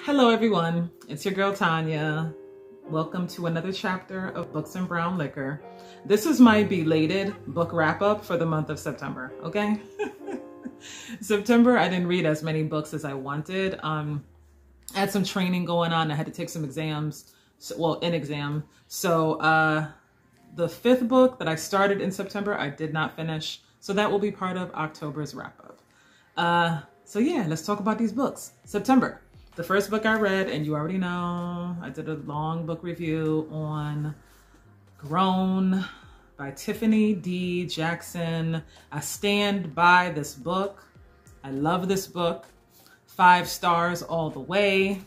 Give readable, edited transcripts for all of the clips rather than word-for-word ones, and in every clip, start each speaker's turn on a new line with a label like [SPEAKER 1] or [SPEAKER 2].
[SPEAKER 1] Hello everyone, it's your girl Tanya. Welcome to another chapter of Books and Brown Liquor. This is my belated book wrap up for the month of September, okay? September, I didn't read as many books as I wanted. I had some training going on. I had to take some exams, an exam. So the fifth book that I started in September, I did not finish. So that will be part of October's wrap up. So yeah, let's talk about these books. September. The first book I read, and you already know, I did a long book review on Grown by Tiffany D. Jackson. I stand by this book. I love this book. 5 stars all the way.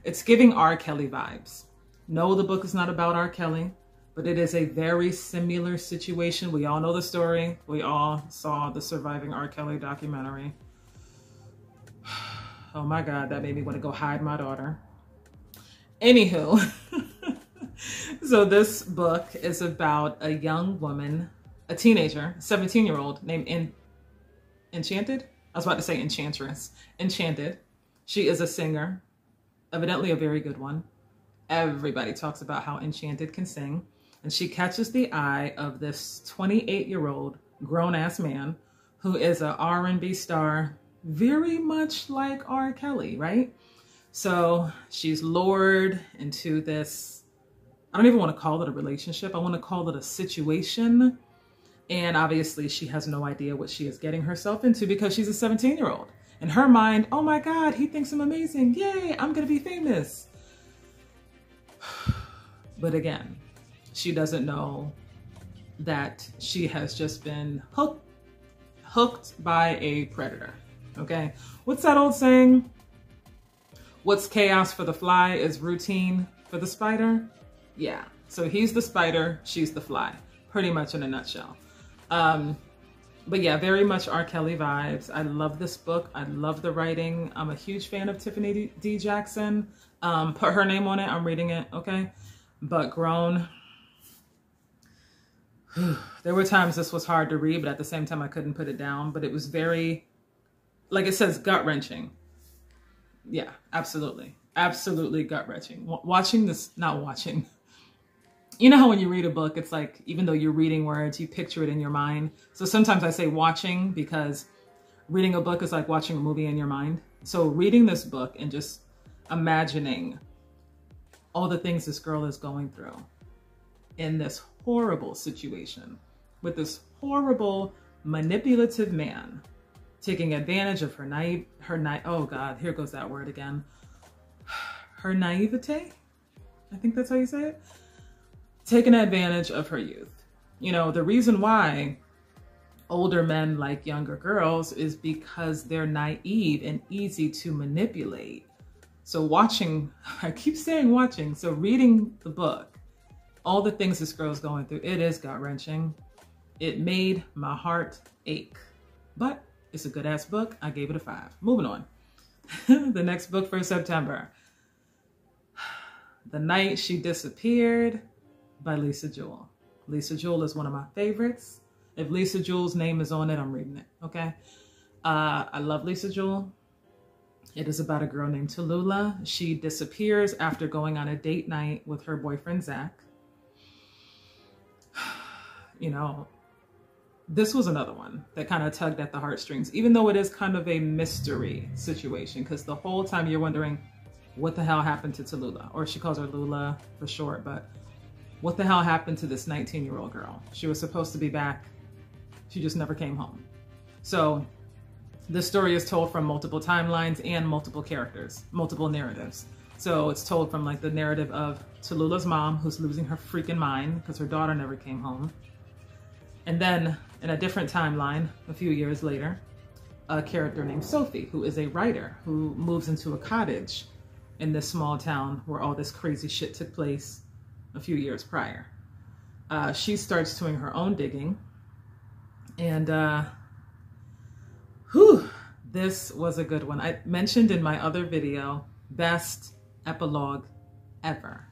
[SPEAKER 1] It's giving R. Kelly vibes. No, the book is not about R. Kelly, but it is a very similar situation. We all know the story. We all saw the Surviving R. Kelly documentary. Oh my God, that made me want to go hide my daughter. Anywho, so this book is about a young woman, a teenager, 17-year-old named Enchanted. I was about to say Enchantress. Enchanted. She is a singer, evidently a very good one. Everybody talks about how Enchanted can sing. And she catches the eye of this 28-year-old grown-ass man who is an R&B star, very much like R. Kelly, right? So she's lured into this, I don't even want to call it a relationship. I want to call it a situation. And obviously she has no idea what she is getting herself into because she's a 17-year-old. In her mind, oh my God, he thinks I'm amazing. Yay, I'm going to be famous. But again, she doesn't know that she has just been hooked by a predator. Okay, what's that old saying? What's chaos for the fly is routine for the spider. Yeah, so he's the spider, she's the fly, pretty much in a nutshell. But yeah, very much R. Kelly vibes. I love this book. I love the writing. I'm a huge fan of Tiffany D. Jackson. Put her name on it. I'm reading it, okay? But Grown. There were times this was hard to read, but at the same time, I couldn't put it down. But it was very, like it says, gut-wrenching. Yeah, absolutely. Absolutely gut-wrenching. Watching this, not watching. You know how when you read a book, it's like, even though you're reading words, you picture it in your mind. So sometimes I say watching because reading a book is like watching a movie in your mind. So reading this book and just imagining all the things this girl is going through in this horrible situation with this horrible manipulative man taking advantage of oh God, here goes that word again. Her naivete? I think that's how you say it. Taking advantage of her youth. You know, the reason why older men like younger girls is because they're naive and easy to manipulate. So watching, I keep saying watching, so reading the book, all the things this girl's going through, it is gut-wrenching. It made my heart ache. But it's a good-ass book. I gave it a 5. Moving on. The next book for September. The Night She Disappeared by Lisa Jewell. Lisa Jewell is one of my favorites. If Lisa Jewell's name is on it, I'm reading it, okay? I love Lisa Jewell. It is about a girl named Tallulah. She disappears after going on a date night with her boyfriend, Zach. You know, this was another one that kind of tugged at the heartstrings, even though it is kind of a mystery situation, because the whole time you're wondering what the hell happened to Tallulah, or she calls her Lula for short, but what the hell happened to this 19-year-old girl? She was supposed to be back. She just never came home. So this story is told from multiple timelines and multiple characters, multiple narratives. So it's told from like the narrative of Tallulah's mom, who's losing her freaking mind because her daughter never came home. And then in a different timeline, a few years later, a character named Sophie, who is a writer who moves into a cottage in this small town where all this crazy shit took place a few years prior. She starts doing her own digging. And this was a good one. I mentioned in my other video, best epilogue ever.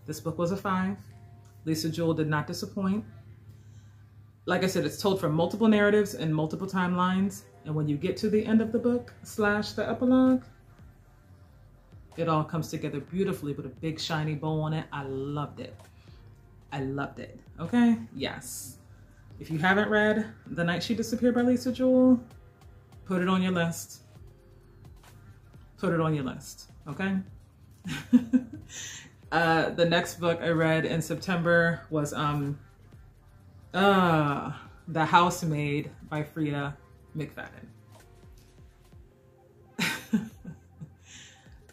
[SPEAKER 1] This book was a 5. Lisa Jewell did not disappoint. Like I said, it's told from multiple narratives and multiple timelines. And when you get to the end of the book / the epilogue, It all comes together beautifully with a big shiny bow on it. I loved it. I loved it. Okay? Yes. If you haven't read The Night She Disappeared by Lisa Jewell, put it on your list. Put it on your list. Okay? The next book I read in September was The Housemaid by Frida McFadden.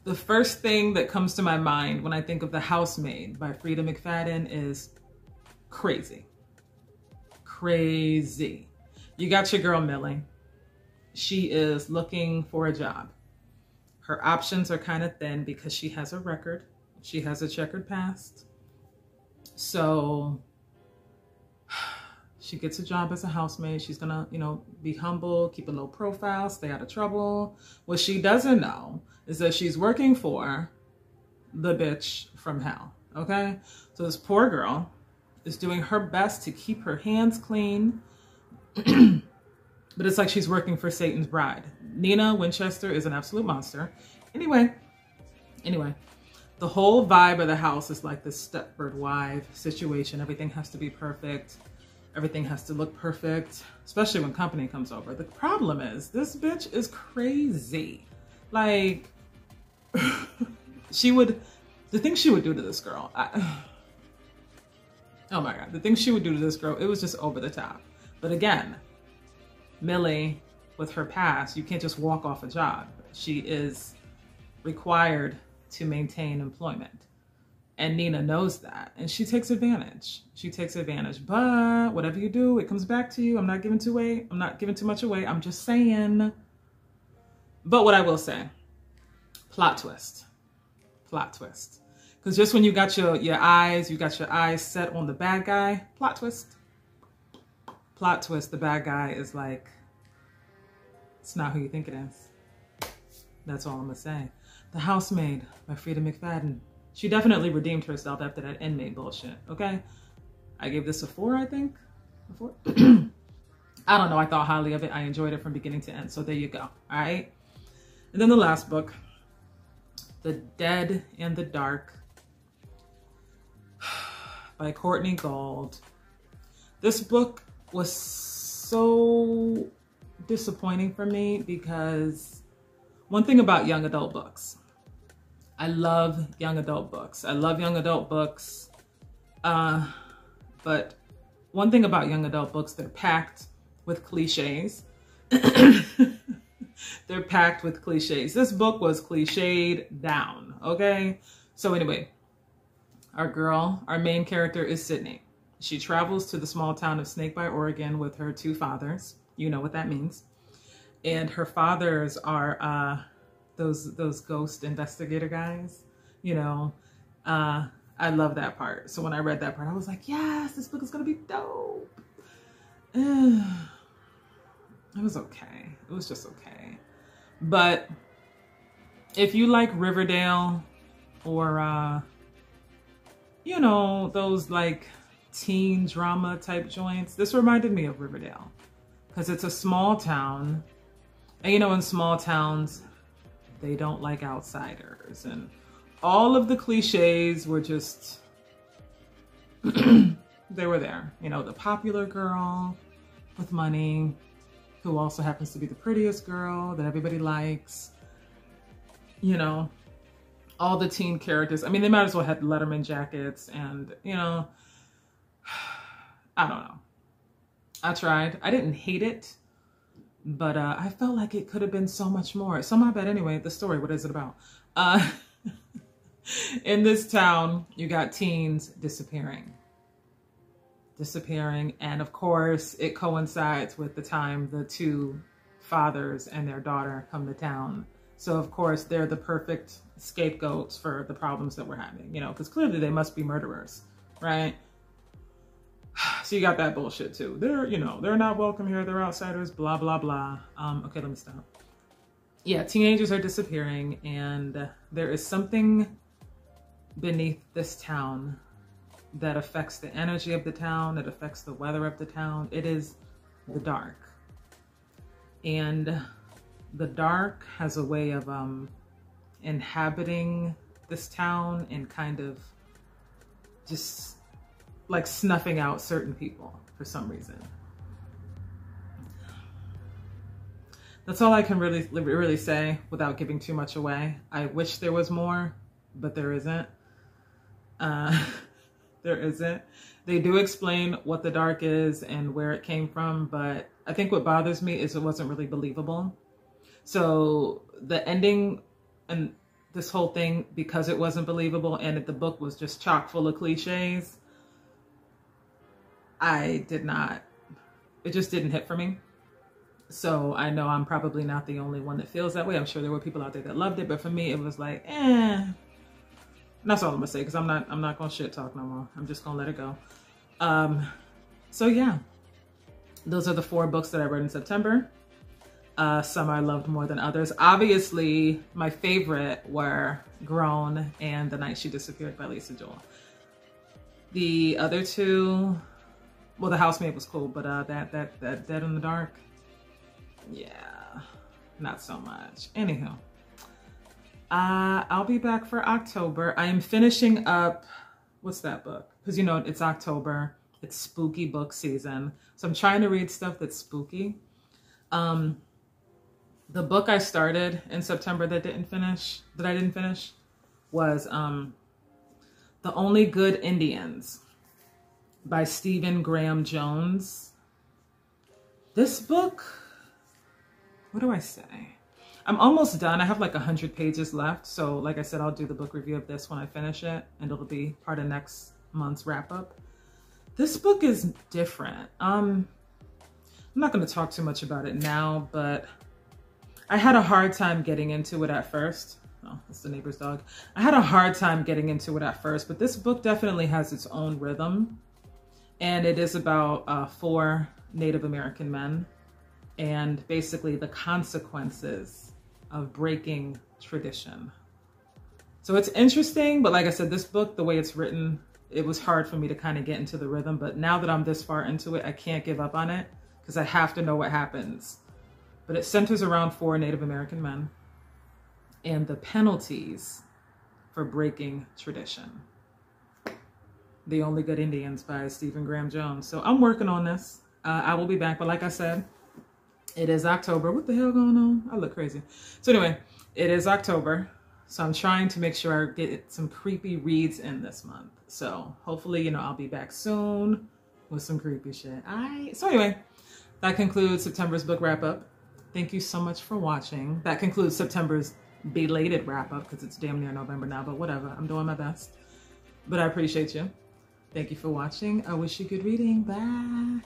[SPEAKER 1] The first thing that comes to my mind when I think of The Housemaid by Frida McFadden is crazy. Crazy. You got your girl Millie. She is looking for a job. Her options are kind of thin because she has a record. She has a checkered past. So she gets a job as a housemaid. She's gonna, be humble, keep a low profile, stay out of trouble. What she doesn't know is that she's working for the bitch from hell, okay? So this poor girl is doing her best to keep her hands clean, but it's like she's working for Satan's bride. Nina Winchester is an absolute monster. Anyway, the whole vibe of the house is like this Stepford wife situation. Everything has to be perfect. Everything has to look perfect, especially when company comes over. The problem is this bitch is crazy. Like, the things she would do to this girl. Oh my God, the things she would do to this girl, it was just over the top. But again, Millie, with her past, you can't just walk off a job. She is required to maintain employment. And Nina knows that, and she takes advantage. She takes advantage, but whatever you do, it comes back to you. I'm not giving too much away. I'm just saying. But what I will say, plot twist. Because just when you got your eyes set on the bad guy, plot twist. The bad guy is like, it's not who you think it is. That's all I'm gonna say. The Housemaid by Frida McFadden. She definitely redeemed herself after that inmate bullshit, okay? I gave this a 4, I think. A 4? I don't know, I thought highly of it. I enjoyed it from beginning to end, so there you go, all right? And then the last book, The Dead in the Dark by Courtney Gold. This book was so disappointing for me because one thing about young adult books, I love young adult books. But one thing about young adult books, they're packed with cliches. They're packed with cliches. This book was cliched down, okay? So anyway, our main character is Sydney. She travels to the small town of Snakebite, Oregon with her 2 fathers. You know what that means. And her fathers are those ghost investigator guys, I love that part. So when I read that part, I was like, yes, this book is gonna be dope. It was okay. It was just okay. But if you like Riverdale or, those like teen drama type joints, this reminded me of Riverdale because it's a small town. And in small towns, they don't like outsiders, and all of the cliches were just, they were there. The popular girl with money, who also happens to be the prettiest girl that everybody likes. All the teen characters. I mean, they might as well have Letterman jackets and, I don't know. I tried. I didn't hate it. But I felt like it could have been so much more. So my bad. Anyway, the story, what is it about? In this town, you got teens disappearing. And of course, it coincides with the time the 2 fathers and their daughter come to town. So of course, they're the perfect scapegoats for the problems that we're having, because clearly they must be murderers, right? So you got that bullshit too. They're not welcome here. They're outsiders, blah, blah, blah. Okay, let me stop. Yeah, teenagers are disappearing, and there is something beneath this town that affects the energy of the town. It affects the weather of the town. It is the dark. And the dark has a way of inhabiting this town and kind of just like snuffing out certain people for some reason. That's all I can really say without giving too much away. I wish there was more, but there isn't. There isn't. They do explain what the dark is and where it came from, but I think what bothers me is it wasn't really believable. So the ending and this whole thing, because it wasn't believable and the book was just chock full of cliches, it just didn't hit for me. So I know I'm probably not the only one that feels that way. I'm sure there were people out there that loved it, but for me, it was like, eh. And that's all I'm gonna say, because I'm not gonna shit talk no more. I'm just gonna let it go. So yeah, those are the 4 books that I read in September. Some I loved more than others. Obviously, my favorite were Grown and The Night She Disappeared by Lisa Joel. The other 2, well, The Housemaid was cool, but that Dead in the Dark, yeah, not so much. Anywho, I'll be back for October. I am finishing up, what's that book? Because you know, it's October, it's spooky book season. So I'm trying to read stuff that's spooky. The book I started in September that I didn't finish was The Only Good Indians by Stephen Graham Jones. This book, what do I say? I'm almost done. I have like 100 pages left. So like I said, I'll do the book review of this when I finish it, and it'll be part of next month's wrap up. This book is different. I'm not going to talk too much about it now, but I had a hard time getting into it at first. Oh, that's the neighbor's dog. I had a hard time getting into it at first, but this book definitely has its own rhythm. And it is about 4 Native American men and basically the consequences of breaking tradition. So it's interesting, but like I said, this book, the way it's written, it was hard for me to kind of get into the rhythm. But now that I'm this far into it, I can't give up on it because I have to know what happens. But it centers around 4 Native American men and the penalties for breaking tradition. The Only Good Indians by Stephen Graham Jones. So I'm working on this. I will be back, but like I said, it is October. What the hell going on? I look crazy. So anyway, it is October. So I'm trying to make sure I get some creepy reads in this month. So hopefully, you know, I'll be back soon with some creepy shit. So anyway, that concludes September's book wrap up. Thank you so much for watching. That concludes September's belated wrap up because it's damn near November now, but whatever. I'm doing my best. But I appreciate you. Thank you for watching. I wish you good reading. Bye.